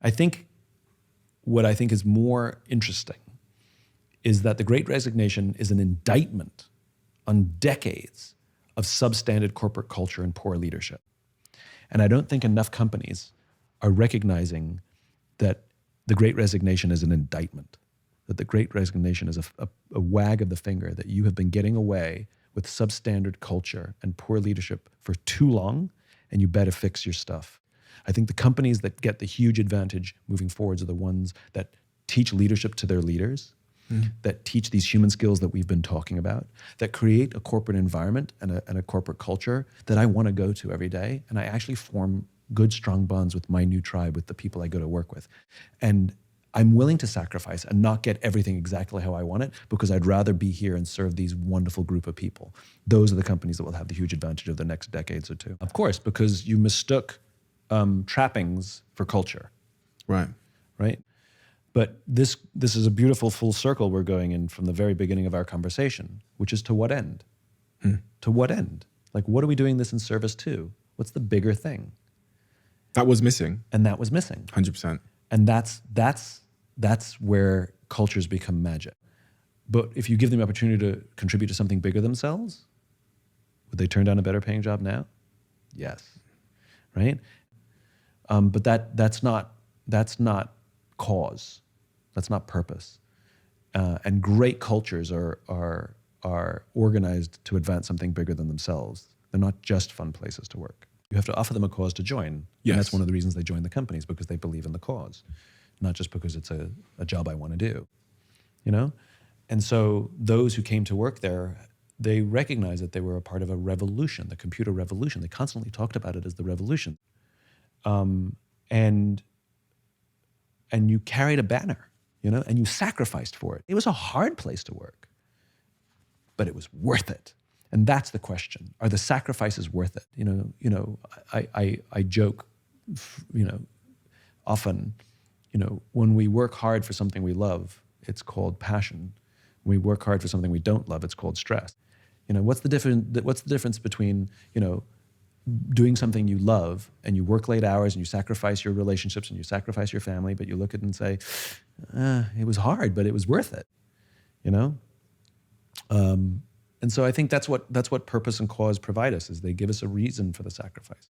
I think what I think is more interesting is that the Great Resignation is an indictment on decades of substandard corporate culture and poor leadership. And I don't think enough companies are recognizing that the Great Resignation is an indictment, that the Great Resignation is a wag of the finger, that you have been getting away with substandard culture and poor leadership for too long, and you better fix your stuff. I think the companies that get the huge advantage moving forwards are the ones that teach leadership to their leaders, that teach these human skills that we've been talking about, that create a corporate environment and a corporate culture that I want to go to every day. And I actually form good, strong bonds with my new tribe, with the people I go to work with. And I'm willing to sacrifice and not get everything exactly how I want it, because I'd rather be here and serve these wonderful group of people. Those are the companies that will have the huge advantage of the next decades or two. Of course, because you mistook trappings for culture. Right. Right? But this is a beautiful full circle we're going in from the very beginning of our conversation, which is to what end? To what end? Like, what are we doing this in service to? What's the bigger thing? That was missing. And that was missing. 100%. And that's where cultures become magic. But if you give them the opportunity to contribute to something bigger themselves, would they turn down a better paying job now? Yes. Right? But that's not cause. That's not purpose. And great cultures are organized to advance something bigger than themselves. They're not just fun places to work. You have to offer them a cause to join. Yes. And that's one of the reasons they join the companies, because they believe in the cause, not just because it's a job I want to do, you know? And so those who came to work there, they recognized that they were a part of a revolution, the computer revolution. They constantly talked about it as the revolution. And you carried a banner, you know, and you sacrificed for it. It was a hard place to work, but it was worth it. And that's the question. Are the sacrifices worth it? I joke, often, when we work hard for something we love, it's called passion. When we work hard for something we don't love, it's called stress. What's the difference between, doing something you love and you work late hours and you sacrifice your relationships and you sacrifice your family, but you look at it and say, it was hard, but it was worth it, And so I think that's what purpose and cause provide us, is they give us a reason for the sacrifice.